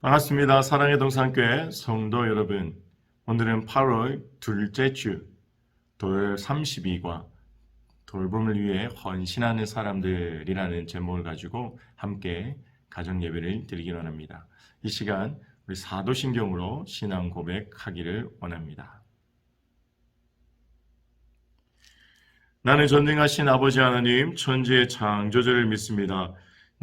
반갑습니다. 사랑의 동산교회 성도 여러분. 오늘은 8월 둘째 주, 돌 32과 돌봄을 위해 헌신하는 사람들이라는 제목을 가지고 함께 가정 예배를 드리기 원합니다. 이 시간 우리 사도신경으로 신앙 고백하기를 원합니다. 나는 전능하신 아버지 하나님, 천지의 창조주를 믿습니다.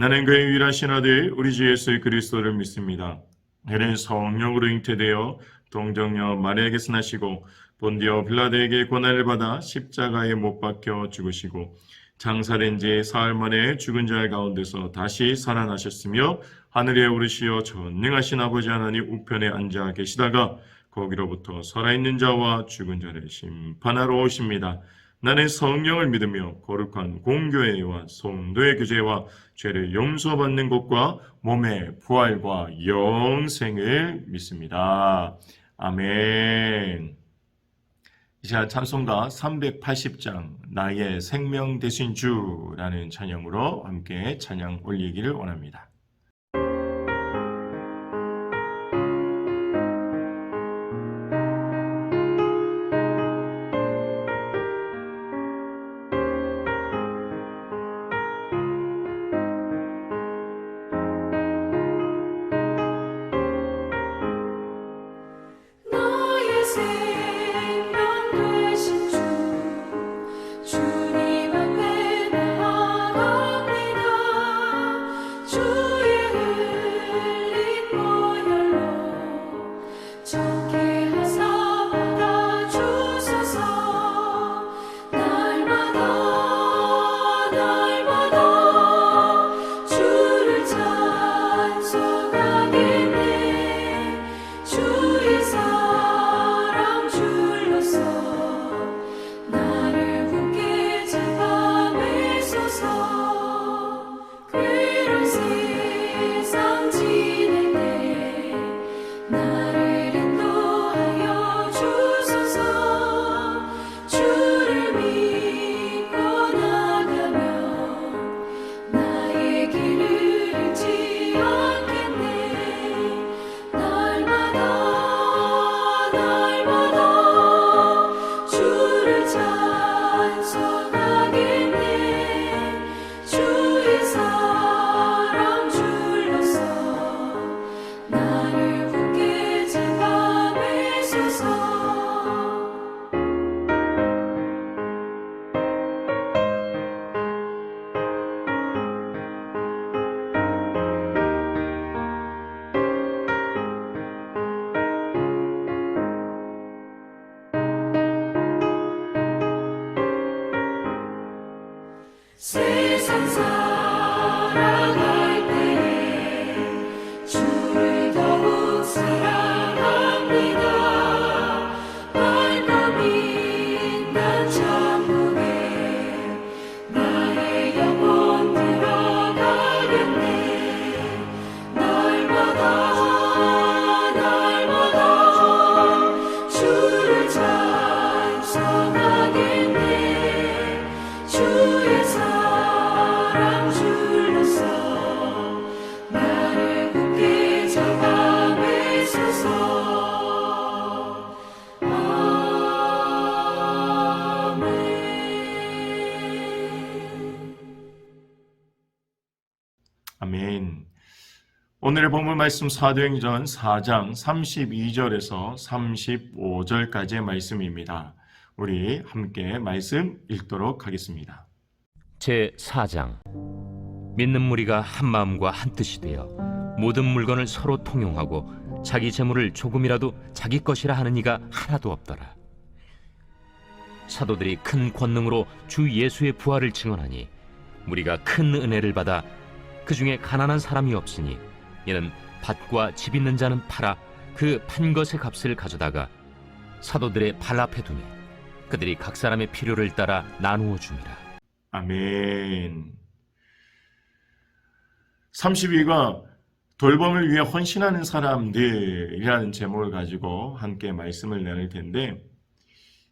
나는 그의 유일하신 아들 우리 주 예수 그리스도를 믿습니다. 그는 성령으로 잉태되어 동정녀 마리아에게서 나시고 본디오 빌라도에게 고난을 받아 십자가에 못 박혀 죽으시고 장사된 지 사흘 만에 죽은 자 가운데서 다시 살아나셨으며 하늘에 오르시어 전능하신 아버지 하나님 우편에 앉아 계시다가 거기로부터 살아있는 자와 죽은 자를 심판하러 오십니다. 나는 성령을 믿으며 거룩한 공교회와 성도의 교제와 죄를 용서받는 것과 몸의 부활과 영생을 믿습니다. 아멘. 이 시간 찬송가 380장 나의 생명 되신 주라는 찬양으로 함께 찬양 올리기를 원합니다. 세상 살아갈 때에 주를 더욱 사랑합니다. 밝고 빛난 천국에 나의 영혼 들어가겠네. 날마다 주를 찬송하겠네. 주의 사랑 줄로서 나를 굳게 잡아매소서. 아멘. 아멘. 오늘의 본문 말씀 사도행전 4장 32절에서 35절까지의 말씀입니다. 우리 함께 말씀 읽도록 하겠습니다. 제4장 믿는 무리가 한 마음과 한 뜻이 되어 모든 물건을 서로 통용하고 자기 재물을 조금이라도 자기 것이라 하는 이가 하나도 없더라. 사도들이 큰 권능으로 주 예수의 부활을 증언하니 무리가 큰 은혜를 받아 그 중에 가난한 사람이 없으니 이는 밭과 집 있는 자는 팔아 그 판 것의 값을 가져다가 사도들의 발 앞에 두매 그들이 각 사람의 필요를 따라 나누어 줍니다. 아멘. 32가 돌봄을 위해 헌신하는 사람들이라는 제목을 가지고 함께 말씀을 나눌 텐데,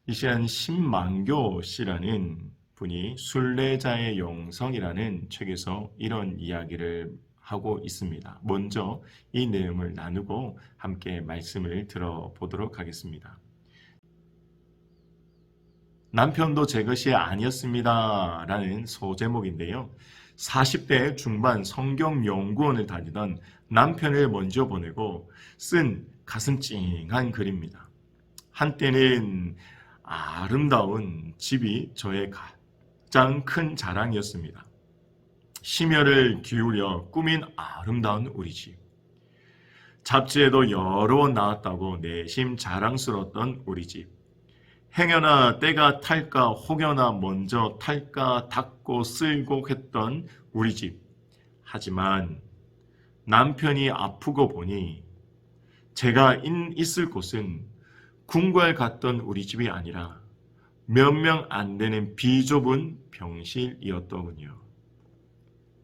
이 시간 신만교 씨라는 분이 순례자의 영성이라는 책에서 이런 이야기를 하고 있습니다. 먼저 이 내용을 나누고 함께 말씀을 들어보도록 하겠습니다. 남편도 제 것이 아니었습니다 라는 소제목인데요. 40대 중반 성경연구원을 다니던 남편을 먼저 보내고 쓴 가슴 찡한 글입니다. 한때는 아름다운 집이 저의 가장 큰 자랑이었습니다. 심혈을 기울여 꾸민 아름다운 우리 집. 잡지에도 여러 번 나왔다고 내심 자랑스러웠던 우리 집. 행여나 때가 탈까 혹여나 먼저 탈까 닦고 쓸고 했던 우리 집. 하지만 남편이 아프고 보니 제가 있을 곳은 궁궐 갔던 우리 집이 아니라 몇 명 안 되는 비좁은 병실이었더군요.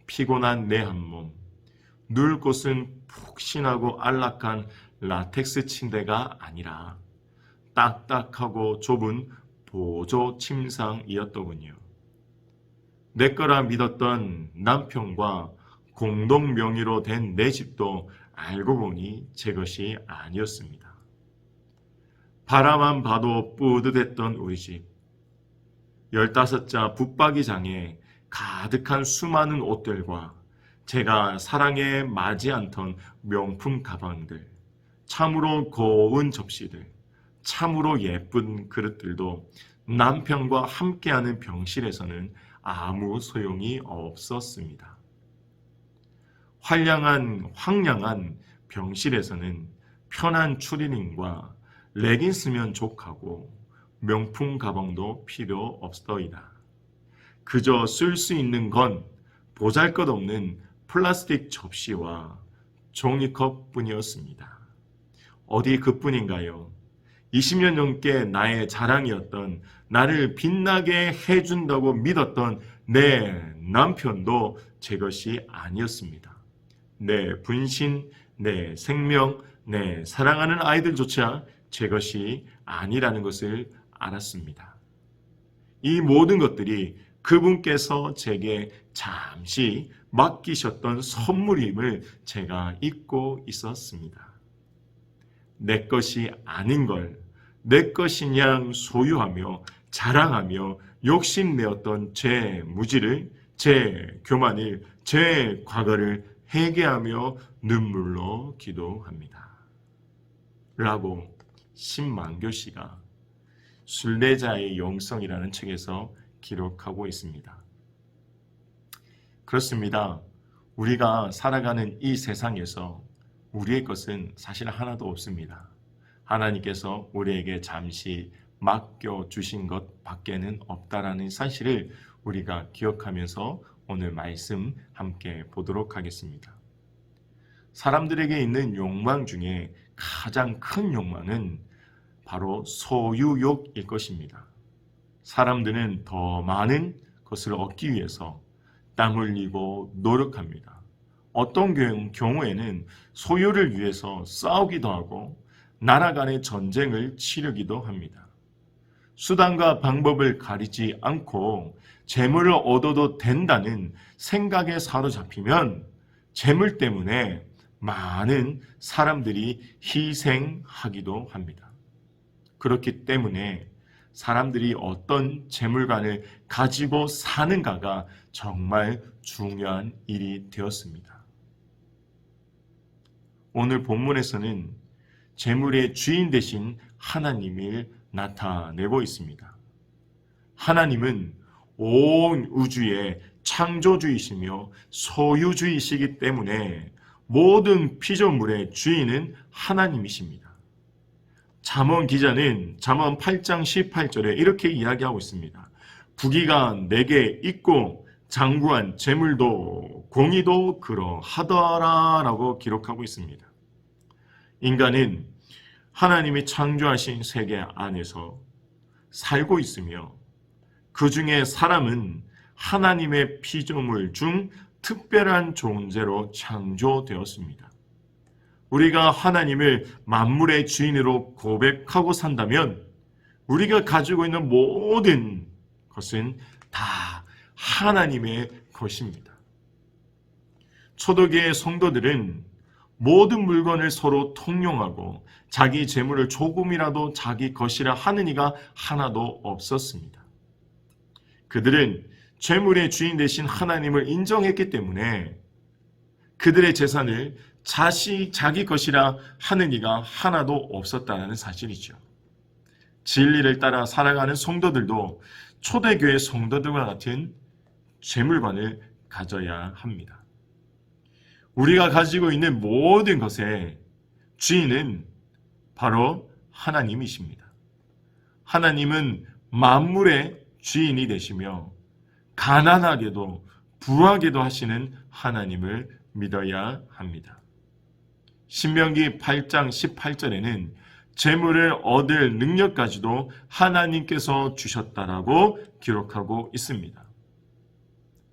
피곤한 내 한몸, 누울 곳은 푹신하고 안락한 라텍스 침대가 아니라 딱딱하고 좁은 보조 침상이었더군요. 내 거라 믿었던 남편과 공동 명의로 된 내 집도 알고 보니 제 것이 아니었습니다. 바라만 봐도 뿌듯했던 우리 집. 15자 붙박이장에 가득한 수많은 옷들과 제가 사랑에 맞지 않던 명품 가방들, 참으로 고운 접시들, 참으로 예쁜 그릇들도 남편과 함께하는 병실에서는 아무 소용이 없었습니다. 황량한 병실에서는 편한 추리닝과 레깅스면 족하고 명품 가방도 필요 없더이다. 그저 쓸 수 있는 건 보잘것없는 플라스틱 접시와 종이컵 뿐이었습니다. 어디 그뿐인가요? 20년 넘게 나의 자랑이었던, 나를 빛나게 해준다고 믿었던 내 남편도 제 것이 아니었습니다. 내 분신, 내 생명, 내 사랑하는 아이들조차 제 것이 아니라는 것을 알았습니다. 이 모든 것들이 그분께서 제게 잠시 맡기셨던 선물임을 제가 잊고 있었습니다. 내 것이 아닌 걸 내 것이냐 소유하며 자랑하며 욕심내었던 제 무지를, 제 교만을, 제 과거를 회개하며 눈물로 기도합니다. 라고 신만교 씨가 순례자의 영성이라는 책에서 기록하고 있습니다. 그렇습니다. 우리가 살아가는 이 세상에서 우리의 것은 사실 하나도 없습니다. 하나님께서 우리에게 잠시 맡겨주신 것 밖에는 없다라는 사실을 우리가 기억하면서 오늘 말씀 함께 보도록 하겠습니다. 사람들에게 있는 욕망 중에 가장 큰 욕망은 바로 소유욕일 것입니다. 사람들은 더 많은 것을 얻기 위해서 땀 흘리고 노력합니다. 어떤 경우에는 소유를 위해서 싸우기도 하고 나라 간의 전쟁을 치르기도 합니다. 수단과 방법을 가리지 않고 재물을 얻어도 된다는 생각에 사로잡히면 재물 때문에 많은 사람들이 희생하기도 합니다. 그렇기 때문에 사람들이 어떤 재물관을 가지고 사는가가 정말 중요한 일이 되었습니다. 오늘 본문에서는 재물의 주인 되신 하나님을 나타내고 있습니다. 하나님은 온 우주의 창조주이시며 소유주이시기 때문에 모든 피조물의 주인은 하나님이십니다. 잠언 기자는 잠언 8장 18절에 이렇게 이야기하고 있습니다. 부귀가 내게 있고 장구한 재물도 공의도 그러하더라라고 기록하고 있습니다. 인간은 하나님이 창조하신 세계 안에서 살고 있으며 그 중에 사람은 하나님의 피조물 중 특별한 존재로 창조되었습니다. 우리가 하나님을 만물의 주인으로 고백하고 산다면 우리가 가지고 있는 모든 것은 다 하나님의 것입니다. 초대교회 성도들은 모든 물건을 서로 통용하고 자기 재물을 조금이라도 자기 것이라 하는 이가 하나도 없었습니다. 그들은 재물의 주인 되신 하나님을 인정했기 때문에 그들의 재산을 자기 것이라 하는 이가 하나도 없었다는 사실이죠. 진리를 따라 살아가는 성도들도 초대교회 성도들과 같은 재물관을 가져야 합니다. 우리가 가지고 있는 모든 것의 주인은 바로 하나님이십니다. 하나님은 만물의 주인이 되시며 가난하게도 부하게도 하시는 하나님을 믿어야 합니다. 신명기 8장 18절에는 재물을 얻을 능력까지도 하나님께서 주셨다라고 기록하고 있습니다.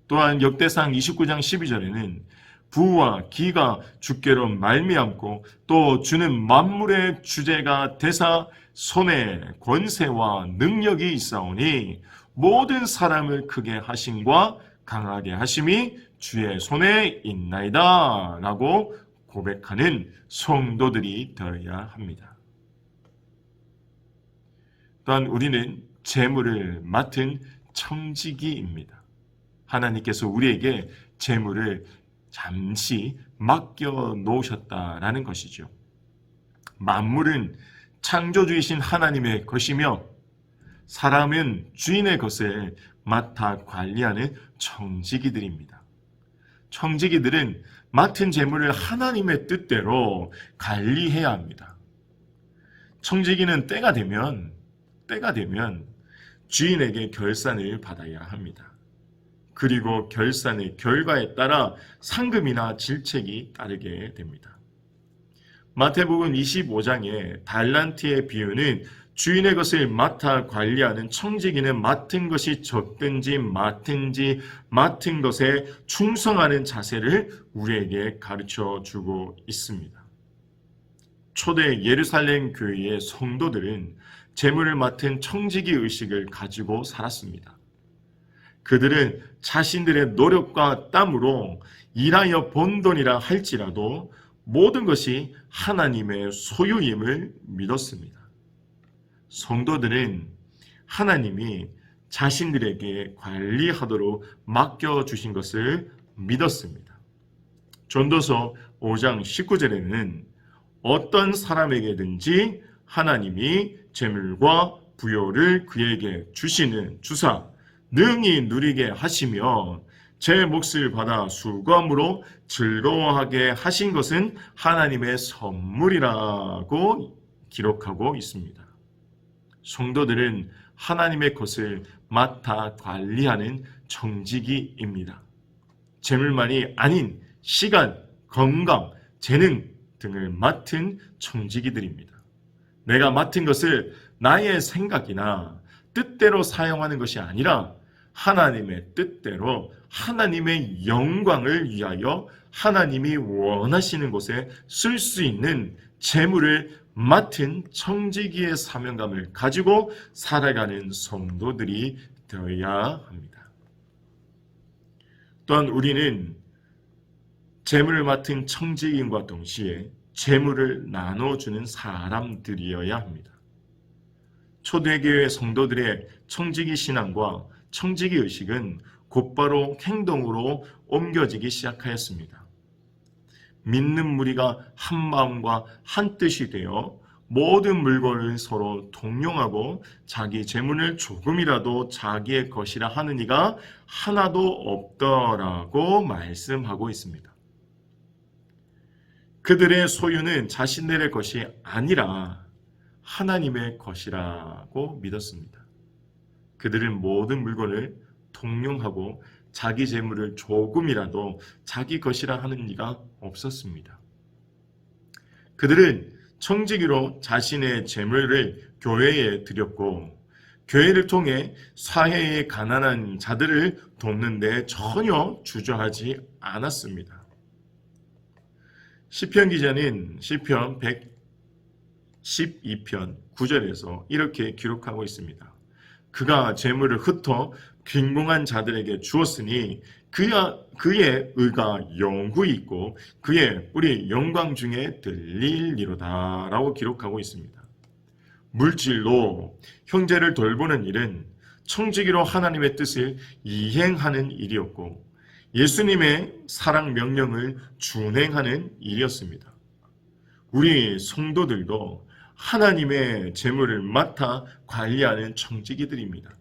또한 역대상 29장 12절에는 부와 기가 주께로 말미암고 또 주는 만물의 주제가 되사 손에 권세와 능력이 있사오니 모든 사람을 크게 하심과 강하게 하심이 주의 손에 있나이다 라고 고백하는 성도들이 되어야 합니다. 또한 우리는 재물을 맡은 청지기입니다. 하나님께서 우리에게 재물을 잠시 맡겨 놓으셨다라는 것이죠. 만물은 창조주이신 하나님의 것이며 사람은 주인의 것을 맡아 관리하는 청지기들입니다. 청지기들은 맡은 재물을 하나님의 뜻대로 관리해야 합니다. 청지기는 때가 되면 주인에게 결산을 받아야 합니다. 그리고 결산의 결과에 따라 상금이나 질책이 따르게 됩니다. 마태복음 25장의 달란트의 비유는 주인의 것을 맡아 관리하는 청지기는 맡은 것이 적든지 맡은 것에 충성하는 자세를 우리에게 가르쳐 주고 있습니다. 초대 예루살렘 교회의 성도들은 재물을 맡은 청지기 의식을 가지고 살았습니다. 그들은 자신들의 노력과 땀으로 일하여 번 돈이라 할지라도 모든 것이 하나님의 소유임을 믿었습니다. 성도들은 하나님이 자신들에게 관리하도록 맡겨주신 것을 믿었습니다. 전도서 5장 19절에는 어떤 사람에게든지 하나님이 재물과 부요를 그에게 주사 능히 누리게 하시며 제 몫을 받아 수고함으로 즐거워하게 하신 것은 하나님의 선물이라고 기록하고 있습니다. 성도들은 하나님의 것을 맡아 관리하는 청지기입니다. 재물만이 아닌 시간, 건강, 재능 등을 맡은 청지기들입니다. 내가 맡은 것을 나의 생각이나 뜻대로 사용하는 것이 아니라 하나님의 뜻대로 하나님의 영광을 위하여 하나님이 원하시는 곳에 쓸 수 있는 재물을 맡은 청지기의 사명감을 가지고 살아가는 성도들이 되어야 합니다. 또한 우리는 재물을 맡은 청지기인과 동시에 재물을 나눠주는 사람들이어야 합니다. 초대교회 성도들의 청지기 신앙과 청지기 의식은 곧바로 행동으로 옮겨지기 시작하였습니다. 믿는 무리가 한 마음과 한 뜻이 되어 모든 물건을 서로 통용하고 자기 재물을 조금이라도 자기의 것이라 하는 이가 하나도 없더라고 말씀하고 있습니다. 그들의 소유는 자신들의 것이 아니라 하나님의 것이라고 믿었습니다. 그들은 모든 물건을 통용하고 자기 재물을 조금이라도 자기 것이라 하는 이가 없었습니다. 그들은 청지기로 자신의 재물을 교회에 드렸고 교회를 통해 사회의 가난한 자들을 돕는 데 전혀 주저하지 않았습니다. 시편 기자는 시편 112편 9절에서 이렇게 기록하고 있습니다. 그가 재물을 흩어 빈궁한 자들에게 주었으니 그의 의가 영구히 있고 그의 뿔이 영광 중에 들리리로다 라고 기록하고 있습니다. 물질로 형제를 돌보는 일은 청지기로 하나님의 뜻을 이행하는 일이었고 예수님의 사랑 명령을 준행하는 일이었습니다. 우리 성도들도 하나님의 재물을 맡아 관리하는 청지기들입니다.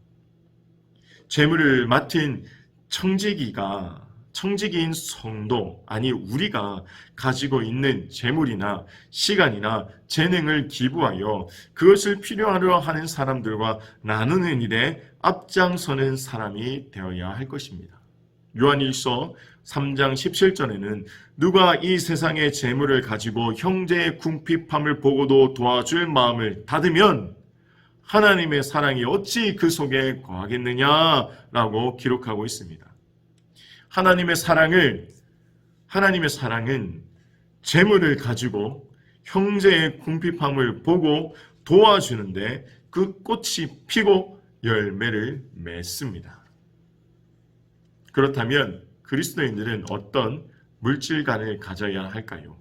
재물을 맡은 청지기인 성도, 아니 우리가 가지고 있는 재물이나 시간이나 재능을 기부하여 그것을 필요하려 하는 사람들과 나누는 일에 앞장서는 사람이 되어야 할 것입니다. 요한일서 3장 17절에는 누가 이 세상의 재물을 가지고 형제의 궁핍함을 보고도 도와줄 마음을 닫으면 하나님의 사랑이 어찌 그 속에 거하겠느냐라고 기록하고 있습니다. 하나님의 사랑은 재물을 가지고 형제의 궁핍함을 보고 도와주는데 그 꽃이 피고 열매를 맺습니다. 그렇다면 그리스도인들은 어떤 물질관을 가져야 할까요?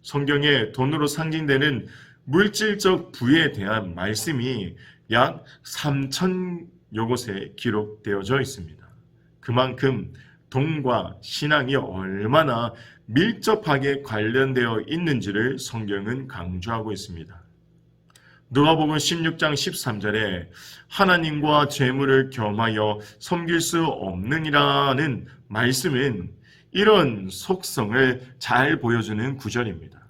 성경에 돈으로 상징되는 물질적 부에 대한 말씀이 약 3,000여 곳에 기록되어져 있습니다. 그만큼 돈과 신앙이 얼마나 밀접하게 관련되어 있는지를 성경은 강조하고 있습니다. 누가복음 16장 13절에 하나님과 재물을 겸하여 섬길 수 없느니라는 말씀은 이런 속성을 잘 보여주는 구절입니다.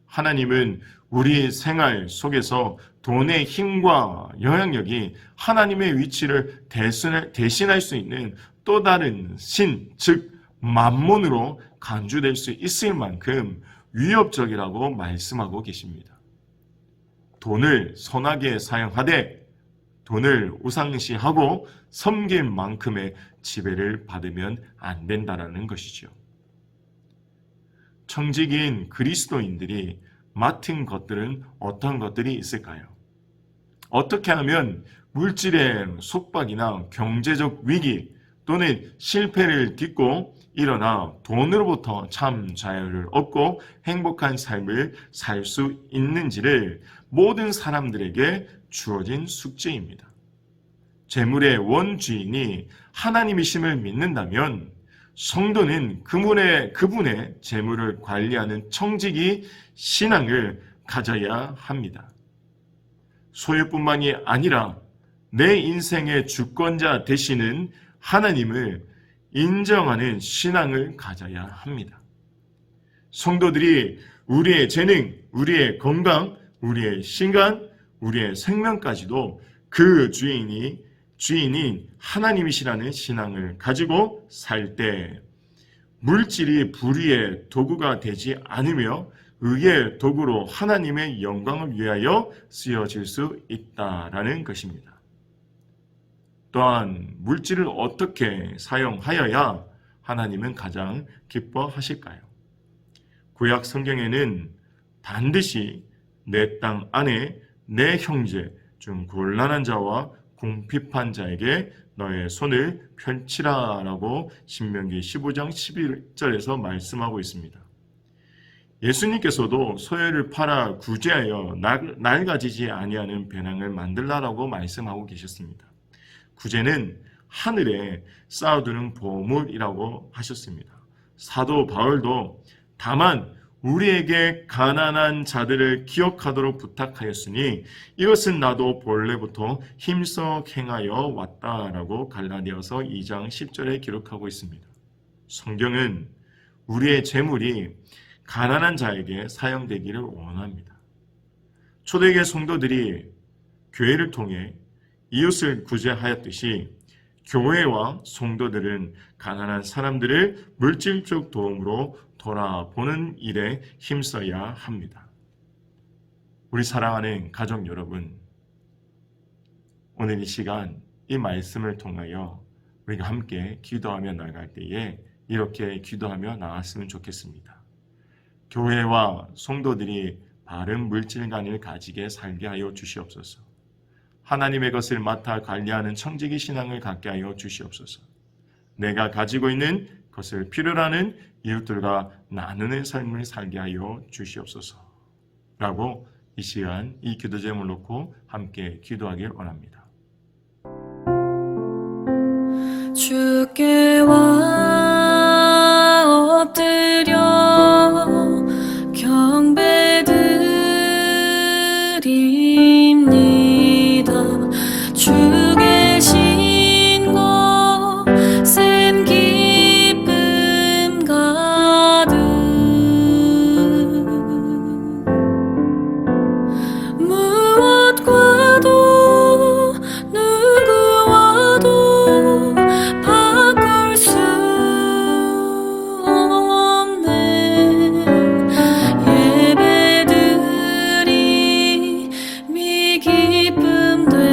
하나님은 우리 생활 속에서 돈의 힘과 영향력이 하나님의 위치를 대신할 수 있는 또 다른 신, 즉 만몬으로 간주될 수 있을 만큼 위협적이라고 말씀하고 계십니다. 돈을 선하게 사용하되 돈을 우상시하고 섬길 만큼의 지배를 받으면 안 된다라는 것이죠. 청지기인 그리스도인들이 맡은 것들은 어떤 것들이 있을까요? 어떻게 하면 물질의 속박이나 경제적 위기 또는 실패를 딛고 일어나 돈으로부터 참 자유를 얻고 행복한 삶을 살 수 있는지를 모든 사람들에게 주어진 숙제입니다. 재물의 원주인이 하나님이심을 믿는다면 성도는 그분의 재물을 관리하는 청지기 신앙을 가져야 합니다. 소유뿐만이 아니라 내 인생의 주권자 되시는 하나님을 인정하는 신앙을 가져야 합니다. 성도들이 우리의 재능, 우리의 건강, 우리의 시간, 우리의 생명까지도 그 주인인 하나님이시라는 신앙을 가지고 살 때 물질이 불의의 도구가 되지 않으며 의의 도구로 하나님의 영광을 위하여 쓰여질 수 있다라는 것입니다. 또한 물질을 어떻게 사용하여야 하나님은 가장 기뻐하실까요? 구약 성경에는 반드시 내 땅 안에 내 형제 중 곤란한 자와 궁핍한 자에게 너의 손을 펼치라라고 신명기 15장 11절에서 말씀하고 있습니다. 예수님께서도 소유를 팔아 구제하여 낡아지지 아니하는 배낭을 만들라라고 말씀하고 계셨습니다. 구제는 하늘에 쌓아두는 보물이라고 하셨습니다. 사도 바울도 다만 우리에게 가난한 자들을 기억하도록 부탁하였으니 이것은 나도 본래부터 힘써 행하여 왔다라고 갈라디아서 2장 10절에 기록하고 있습니다. 성경은 우리의 재물이 가난한 자에게 사용되기를 원합니다. 초대교회 성도들이 교회를 통해 이웃을 구제하였듯이 교회와 성도들은 가난한 사람들을 물질적 도움으로 돌아보는 일에 힘써야 합니다. 우리 사랑하는 가족 여러분, 오늘 이 시간 이 말씀을 통하여 우리가 함께 기도하며 나갈 때에 이렇게 기도하며 나갔으면 좋겠습니다. 교회와 성도들이 바른 물질관을 가지게 살게 하여 주시옵소서. 하나님의 것을 맡아 관리하는 청지기 신앙을 갖게 하여 주시옵소서. 내가 가지고 있는 것을 필요로 하는 이웃들과 나누는 삶을 살게 하여 주시옵소서. 라고 이 시간 이 기도 제목을 놓고 함께 기도하길 원합니다. 주께 엎드려 경배드립니다. 주 계신 곳엔 기쁨 가득 무엇과도 누구와도 바꿀 수 없는 예배드림이 기쁨 됩니다.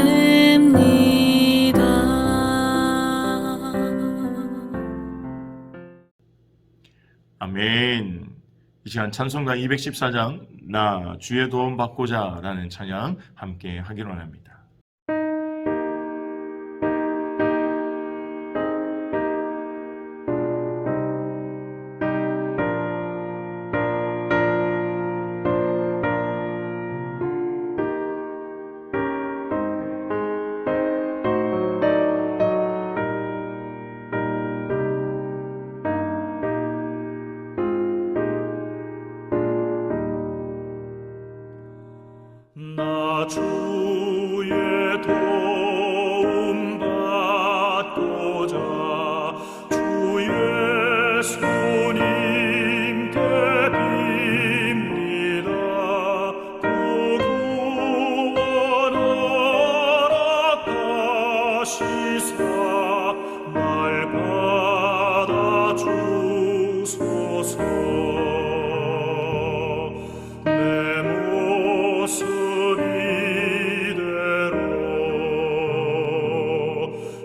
아멘. 이 시간 찬송가 214장 나 주의 도움 받고자 라는 찬양 함께 하기로 합니다. 나 주의 도움 받고자 주 예수님께 빕니다. 구원하라 하시사 날 받아주소서.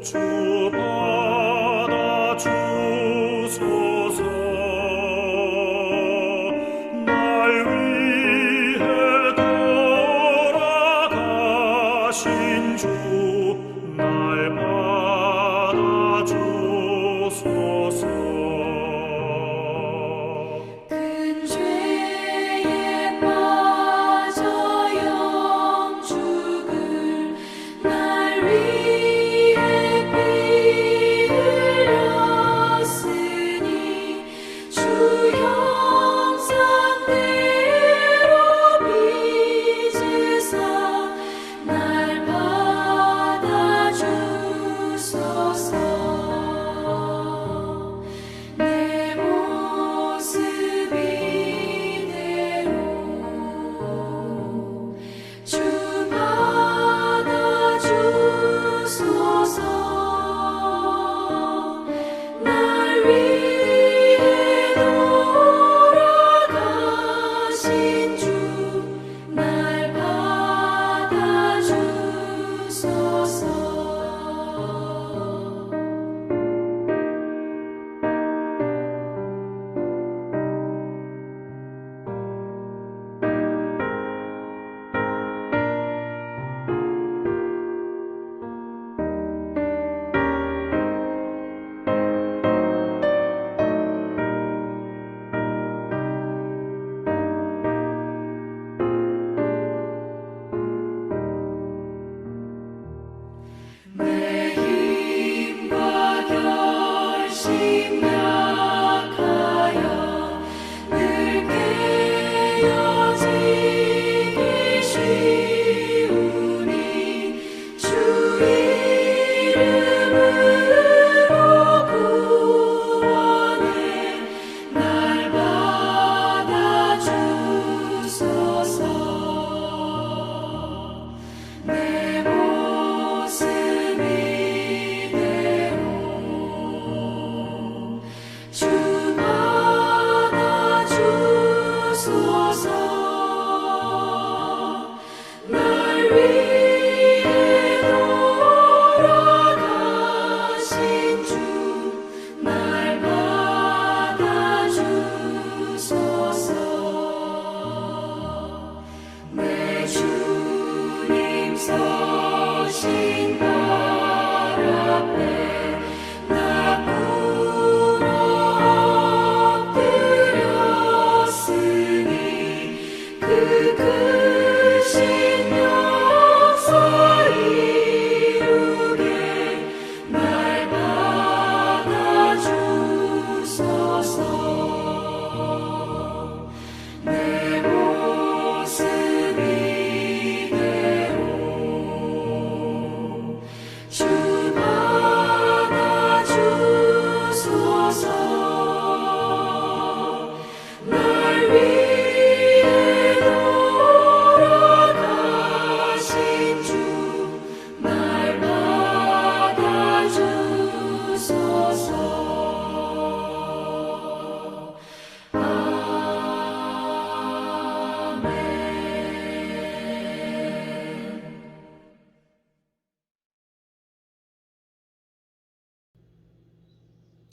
주 받아주소서. 날 위해 돌아가신 주 날 받아주소서. 큰 죄에 빠져 영죽을 날 위해 피 흘렸으니 주 형상대로 빚으사 날 받아주소서.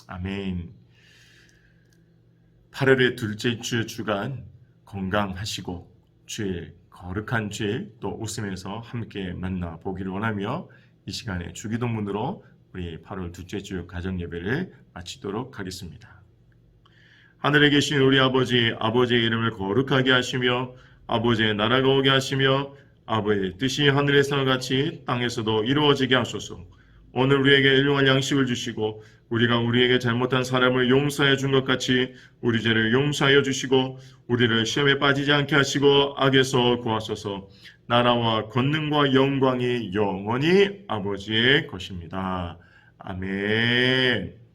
아멘. 8월의 둘째 주 주간 건강하시고 주일 거룩한 주일 또 웃으면서 함께 만나보기를 원하며 이 시간에 주기도문으로 우리 8월 둘째 주 가정 예배를 마치도록 하겠습니다. 하늘에 계신 우리 아버지, 아버지의 이름을 거룩하게 하시며 아버지의 나라가 오게 하시며 아버지의 뜻이 하늘에서 같이 땅에서도 이루어지게 하소서. 오늘 우리에게 일용할 양식을 주시고 우리가 우리에게 잘못한 사람을 용서해 준 것 같이 우리 죄를 용서하여 주시고 우리를 시험에 빠지지 않게 하시고 악에서 구하소서. 나라와 권능과 영광이 영원히 아버지의 것입니다. 아멘.